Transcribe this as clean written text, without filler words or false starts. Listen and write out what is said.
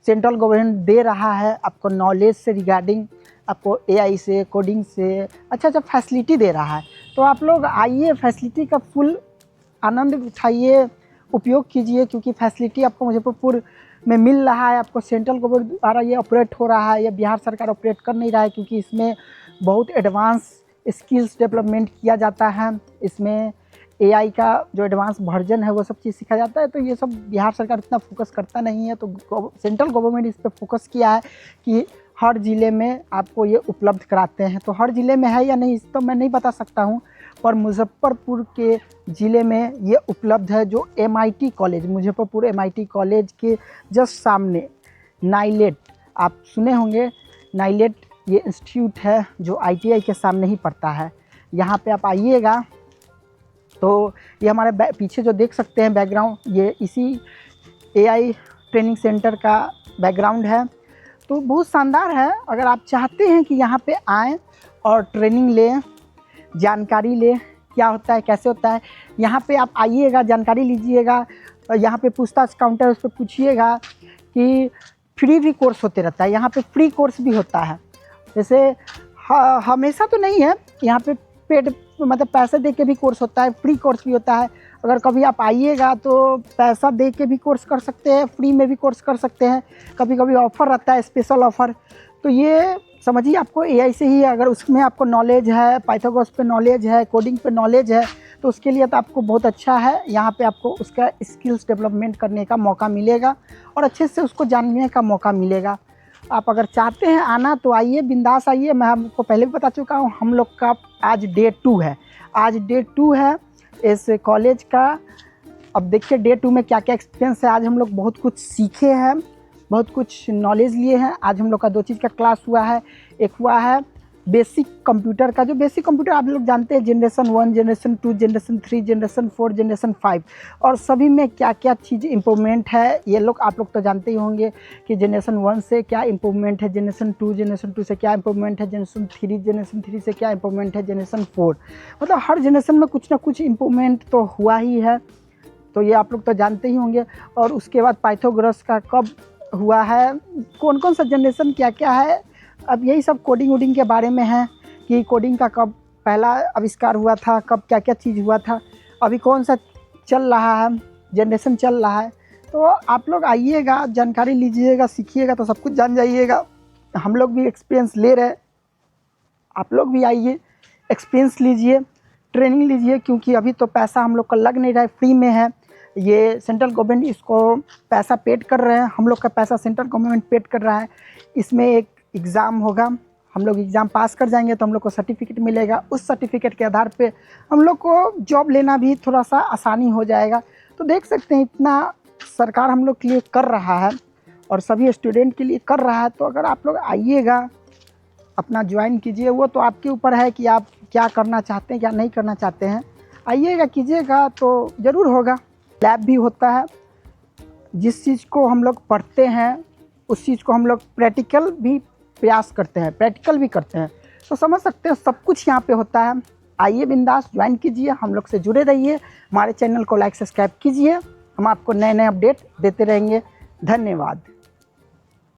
Central government दे रहा है आपको नॉलेज से रिगार्डिंग, आपको एआई से, कोडिंग से अच्छा फैसिलिटी दे रहा है। तो आप लोग आइए, फैसिलिटी का फुल आनंद उठाइए, उपयोग कीजिए, क्योंकि फैसिलिटी आपको मुजफ्फरपुर में मिल रहा है। आपको सेंट्रल गवर्नमेंट द्वारा ये ऑपरेट हो रहा है, ये बिहार सरकार ऑपरेट कर नहीं रहा है, क्योंकि इसमें बहुत एडवांस स्किल्स डेवलपमेंट किया जाता है। इसमें एआई का जो एडवांस वर्जन है वो सब चीज़ सिखाया जाता है। तो ये सब बिहार सरकार इतना फोकस करता नहीं है। तो सेंट्रल गवर्नमेंट इस पर फोकस किया है कि हर ज़िले में आपको ये उपलब्ध कराते हैं। तो हर ज़िले में है या नहीं इस तो मैं नहीं बता सकता हूँ, पर मुजफ्फरपुर के ज़िले में ये उपलब्ध है। जो MIT college, Muzaffarpur MIT college के जस्ट सामने नाइलेट, आप सुने होंगे, नाइलेट ये इंस्टीट्यूट है जो ITI के सामने ही पड़ता है। यहाँ पे आप आइएगा तो ये हमारे पीछे जो देख सकते हैं बैकग्राउंड, ये इसी AI ट्रेनिंग सेंटर का बैकग्राउंड है। तो बहुत शानदार है। अगर आप चाहते हैं कि यहाँ पे आएँ और ट्रेनिंग लें, जानकारी लें क्या होता है, कैसे होता है, यहाँ पे आप आइएगा, जानकारी लीजिएगा। यहाँ पे पूछताछ काउंटर, उस पर पूछिएगा कि फ्री भी कोर्स होते रहता है। यहाँ पे फ्री कोर्स भी होता है। जैसे हमेशा तो नहीं है, यहाँ पे पेड मतलब पैसे दे के भी कोर्स होता है, फ्री कोर्स भी होता है। अगर कभी आप आइएगा तो पैसा दे के भी कोर्स कर सकते हैं, फ्री में भी कोर्स कर सकते हैं। कभी कभी ऑफ़र रहता है, स्पेशल ऑफ़र। तो ये समझिए आपको एआई से ही, अगर उसमें आपको नॉलेज है, पाइथागोरस पे नॉलेज है, कोडिंग पे नॉलेज है, तो उसके लिए तो आपको बहुत अच्छा है। यहाँ पे आपको उसका स्किल्स डेवलपमेंट करने का मौका मिलेगा और अच्छे से उसको जानने का मौका मिलेगा। आप अगर चाहते हैं आना तो आइए, बिंदास आइए। मैं आपको पहले भी बता चुका हूँ, हम लोग का आज डे 2 है। आज डे 2 है इस कॉलेज का। अब देखिए डे 2 में क्या क्या एक्सपीरियंस है। आज हम लोग बहुत कुछ सीखे हैं, बहुत कुछ नॉलेज लिए हैं। आज हम लोग का 2 चीज़ का क्लास हुआ है। एक हुआ है बेसिक कंप्यूटर का, जो बेसिक कंप्यूटर आप लोग जानते हैं, generation 1, generation 2, generation 3, generation 4, generation 5, और सभी में क्या क्या चीज़ इम्प्रूवमेंट है ये लोग आप लोग तो जानते ही होंगे कि जनरेशन 1 से क्या इम्प्रूवमेंट है, जनरेशन 2 से क्या इम्प्रूवमेंट है, जनरेशन 3 से क्या इम्प्रूवमेंट है, जनरेशन 4, मतलब हर जनरेशन में कुछ ना कुछ इम्प्रूवमेंट तो हुआ ही है। तो ये आप लोग तो जानते ही होंगे। और उसके बाद पाइथागोरस का कब हुआ है, कौन कौन सा जनरेशन क्या क्या है, अब यही सब कोडिंग वोडिंग के बारे में है कि कोडिंग का कब पहला आविष्कार हुआ था, कब क्या क्या चीज़ हुआ था, अभी कौन सा चल रहा है, जनरेशन चल रहा है। तो आप लोग आइएगा, जानकारी लीजिएगा, सीखिएगा तो सब कुछ जान जाइएगा। हम लोग भी एक्सपीरियंस ले रहे हैं, आप लोग भी आइए, एक्सपीरियंस लीजिए, ट्रेनिंग लीजिए, क्योंकि अभी तो पैसा हम लोग का लग नहीं रहा है, फ्री में है। ये सेंट्रल गवर्नमेंट इसको पैसा पेड कर रहे हैं, हम लोग का पैसा सेंट्रल गवर्नमेंट पेड कर रहा है। इसमें एक एग्ज़ाम होगा, हम लोग एग्ज़ाम पास कर जाएंगे तो हम लोग को सर्टिफिकेट मिलेगा। उस सर्टिफिकेट के आधार पे हम लोग को जॉब लेना भी थोड़ा सा आसानी हो जाएगा। तो देख सकते हैं इतना सरकार हम लोग के लिए कर रहा है और सभी स्टूडेंट के लिए कर रहा है। तो अगर आप लोग आइएगा, अपना ज्वाइन कीजिए। वो तो आपके ऊपर है कि आप क्या करना चाहते हैं, क्या नहीं करना चाहते हैं। आइएगा, कीजिएगा तो ज़रूर होगा। लैब भी होता है, जिस चीज़ को हम लोग पढ़ते हैं उस चीज़ को हम लोग प्रैक्टिकल भी प्रयास करते हैं, प्रैक्टिकल भी करते हैं। तो समझ सकते हैं सब कुछ यहाँ पे होता है। आइए, बिंदास ज्वाइन कीजिए, हम लोग से जुड़े रहिए, हमारे चैनल को लाइक सब्सक्राइब कीजिए। हम आपको नए नए अपडेट देते रहेंगे। धन्यवाद।